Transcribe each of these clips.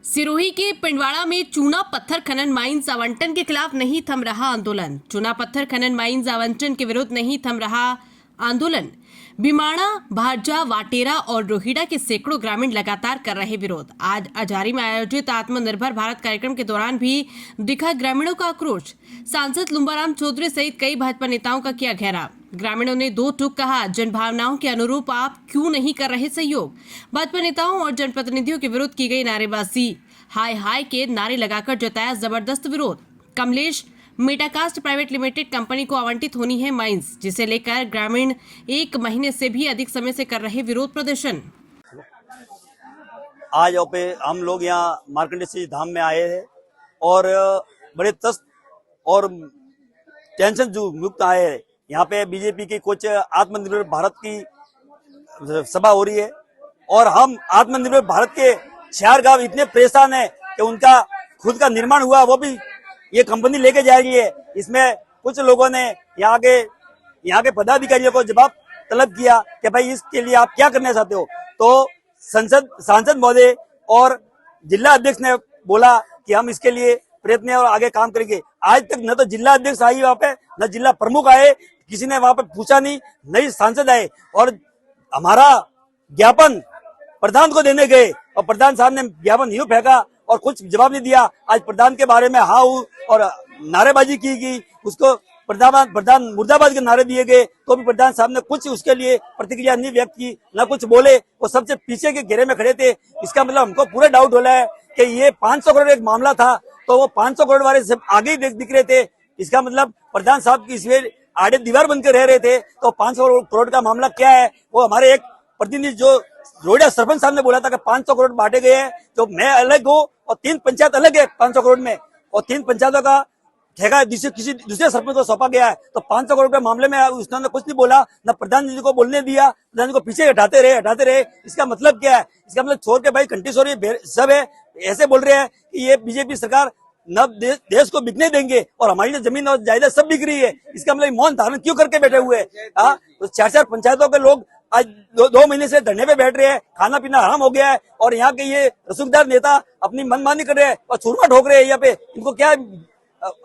सिरोही के पिंडवाड़ा में चूना पत्थर खनन माइंस आवंटन के खिलाफ नहीं थम रहा आंदोलन। चूना पत्थर खनन माइंस आवंटन के विरुद्ध नहीं थम रहा आंदोलन। भिमाड़ा, भारजा, वाटेरा और रोहिड़ा के सैकड़ों ग्रामीण लगातार कर रहे विरोध। आज अजारी में आयोजित आत्मनिर्भर भारत कार्यक्रम के दौरान भी दिखा ग्रामीणों का आक्रोश। सांसद लुम्बाराम चौधरी सहित कई भाजपा नेताओं का किया घेराव। ग्रामीणों ने दो टूक कहा, जनभावनाओं के अनुरूप आप क्यों नहीं कर रहे सहयोग। भाजपा नेताओं और जनप्रतिनिधियों के विरुद्ध की गई नारेबाजी, हाय हाय के नारे लगाकर जताया जबरदस्त विरोध। कमलेश मेटाकास्ट प्राइवेट लिमिटेड कंपनी को आवंटित होनी है माइंस, जिसे लेकर ग्रामीण 1 महीने से भी अधिक समय से कर रहे विरोध प्रदर्शन। आज हम लोग यहाँ मार्कंडेय धाम में आए हैं और बड़े तस्त और टेंशन जो मुक्त आए हैं। यहाँ पे बीजेपी की कुछ आत्मनिर्भर भारत की सभा हो रही है और हम आत्मनिर्भर भारत के 4 गांव इतने परेशान हैं कि उनका खुद का निर्माण हुआ वो भी ये कंपनी लेके जा रही है। इसमें कुछ लोगों ने यहाँ के पदाधिकारियों को जवाब तलब किया कि भाई इसके लिए आप क्या करना चाहते हो। तो सांसद महोदय और जिला अध्यक्ष ने बोला कि हम इसके लिए प्रयत्न और आगे काम करेंगे। आज तक न तो जिला अध्यक्ष आई वहाँ पे, न जिला प्रमुख आए, किसी ने वहाँ पे पूछा नहीं, नहीं सांसद आए। और हमारा ज्ञापन प्रधान को देने गए और प्रधान साहब ने ज्ञापन यूं फेंका और कुछ जवाब नहीं दिया। आज प्रधान के बारे में हाँ और नारेबाजी की गई, उसको प्रधान मुर्दाबाद के नारे दिए गए तो भी प्रधान साहब ने कुछ उसके लिए प्रतिक्रिया नहीं व्यक्त की, न कुछ बोले। वो सबसे पीछे के घेरे में खड़े थे। इसका मतलब हमको पूरा डाउट हो रहा है कि ये 500 करोड़ एक मामला था तो वो 500 करोड़ वाले सब आगे ही दिख रहे थे। इसका मतलब प्रधान साहब की इसमें आड़े दीवार बनकर रह रहे थे। तो 500 करोड़ का मामला क्या है, वो हमारे एक प्रतिनिधि जो रोहिड़ा सरपंच साहब ने बोला था कि 500 करोड़ बांटे गए हैं, तो मैं अलग हूँ और 3 पंचायत अलग है 500 करोड़ में, और 3 पंचायतों का ठेका किसी दूसरे सरपंच को सौंपा गया है। तो 500 करोड़ के मामले में उसने कुछ नहीं बोला, न प्रधान जी को बोलने दिया, प्रधान जी को पीछे हटाते रहे। इसका मतलब क्या है? इसका मतलब छोड़ के भाई घंटी सो रही सब है, ऐसे बोल रहे हैं कि ये बीजेपी सरकार न देश को बिकने देंगे और हमारी जो जमीन और जायदाद सब बिक रही है। इसका मतलब मौन धारण क्यों करके बैठे हुए हैं? तो 4 पंचायतों के लोग आज 2 महीने से धरने पे बैठ रहे हैं, खाना पीना हराम हो गया है और यहाँ के ये रसूखदार नेता अपनी मनमानी कर रहे हैं और चूरमा ठोक रहे हैं। यहाँ पे इनको क्या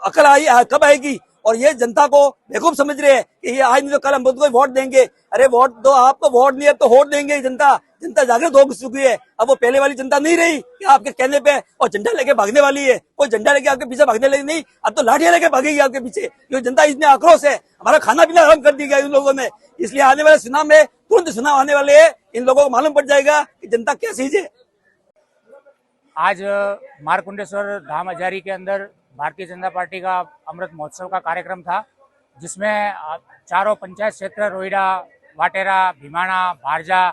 अकल आई कब आएगी? और ये जनता को बेवकूफ समझ रहे हैं कि ये आज नहीं तो कल हम को वोट देंगे। अरे वोट दो, आपको वोट नहीं है तो वोट देंगे। जनता जागृत हो चुकी है। अब वो पहले वाली जनता नहीं रही कि आपके कहने पे और झंडा लेके भागने वाली है। कोई झंडा लेके आपके पीछे भागने लगी नहीं, अब तो लाठियां लेके भागेगी आपके पीछे। क्योंकि जनता इतने आक्रोश है, हमारा खाना पीना हराम कर दिया इन लोगों ने। इसलिए आने वाले चुनाव में तुरंत चुनाव आने वाले है, इन लोगों को मालूम पड़ जाएगा कि जनता क्या चीज है। आज मार्कंडेश्वर धाम अजारी के अंदर भारतीय जनता पार्टी का अमृत महोत्सव का कार्यक्रम था, जिसमें चारों पंचायत क्षेत्र रोहिड़ा, वाटेरा, भिमाड़ा, भारजा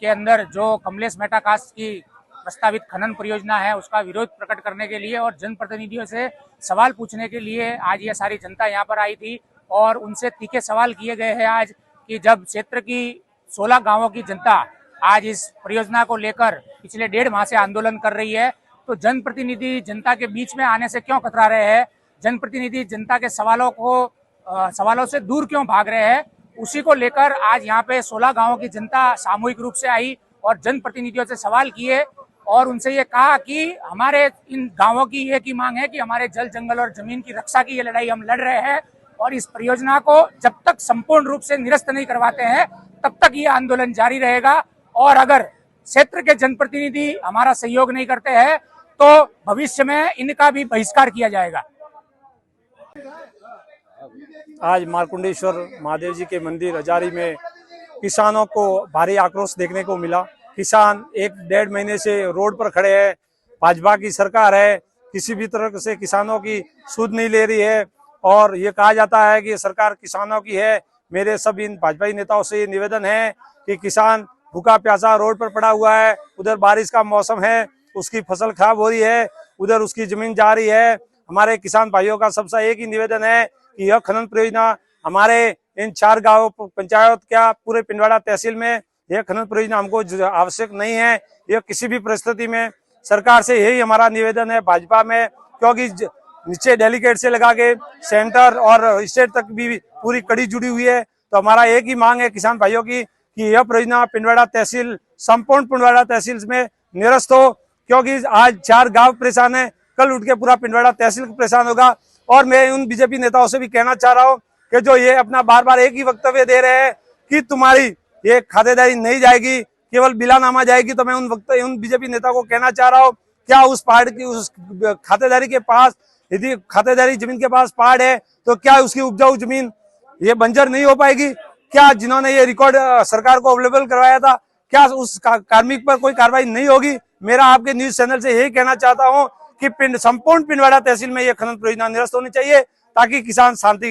के अंदर जो कमलेश मेटाकास्ट की प्रस्तावित खनन परियोजना है उसका विरोध प्रकट करने के लिए और जनप्रतिनिधियों से सवाल पूछने के लिए आज ये सारी जनता यहाँ पर आई थी। और उनसे तीखे सवाल किए गए हैं आज कि जब क्षेत्र की 16 गांवों की जनता आज इस परियोजना को लेकर पिछले 1.5 माह से आंदोलन कर रही है, तो जनप्रतिनिधि जनता के बीच में आने से क्यों कतरा रहे हैं? जनप्रतिनिधि जनता के सवालों से दूर क्यों भाग रहे हैं? उसी को लेकर आज यहाँ पे 16 गांवों की जनता सामूहिक रूप से आई और जनप्रतिनिधियों से सवाल किए और उनसे ये कहा कि हमारे इन गांवों की एक ही मांग है कि हमारे जल, जंगल और जमीन की रक्षा की ये लड़ाई हम लड़ रहे हैं और इस परियोजना को जब तक संपूर्ण रूप से निरस्त नहीं करवाते हैं तब तक ये आंदोलन जारी रहेगा। और अगर क्षेत्र के जनप्रतिनिधि हमारा सहयोग नहीं करते हैं तो भविष्य में इनका भी बहिष्कार किया जाएगा। आज मार्कंडेश्वर महादेव जी के मंदिर अजारी में किसानों को भारी आक्रोश देखने को मिला। किसान 1-1.5 महीने से रोड पर खड़े हैं। भाजपा की सरकार है, किसी भी तरह से किसानों की सुध नहीं ले रही है और ये कहा जाता है कि ये सरकार किसानों की है। मेरे सब इन भाजपाई नेताओं से ये निवेदन है कि किसान भूखा प्यासा रोड पर पड़ा हुआ है, उधर बारिश का मौसम है, उसकी फसल खराब हो रही है, उधर उसकी जमीन जा रही है। हमारे किसान भाइयों का सबसे एक ही निवेदन है कि यह खनन परियोजना हमारे इन 4 गांव पंचायत क्या पूरे पिंडवाड़ा तहसील में यह खनन परियोजना हमको आवश्यक नहीं है। यह किसी भी परिस्थिति में सरकार से यही हमारा निवेदन है भाजपा में, क्योंकि नीचे डेलीगेट से लगा के सेंटर और स्टेट तक भी पूरी कड़ी जुड़ी हुई है। तो हमारा एक ही मांग है किसान भाइयों की कि यह परियोजना पिंडवाड़ा तहसील, संपूर्ण पिंडवाड़ा तहसील में निरस्त हो क्योंकि आज 4 गांव परेशान है, कल उठ के पूरा पिंडवाड़ा तहसील परेशान होगा। और मैं उन बीजेपी नेताओं से भी कहना चाह रहा हूं कि जो ये अपना बार बार एक ही वक्तव्य दे रहे हैं कि तुम्हारी ये खातेदारी नहीं जाएगी, केवल बिलानामा जाएगी, तो मैं उन बीजेपी नेता को कहना चाह रहा हूं, क्या उस पहाड़ की, उस खातेदारी के पास, यदि खातेदारी जमीन के पास पहाड़ है तो क्या उसकी उपजाऊ जमीन ये बंजर नहीं हो पाएगी? क्या जिन्होंने ये रिकॉर्ड सरकार को अवेलेबल करवाया था, क्या उस कार्मिक पर कोई कार्रवाई नहीं होगी? मेरा आपके न्यूज चैनल से यही कहना चाहता हूं कि संपूर्ण पिंडवाड़ा तहसील में ये खनन परियोजना निरस्त होनी चाहिए, ताकि किसान शांति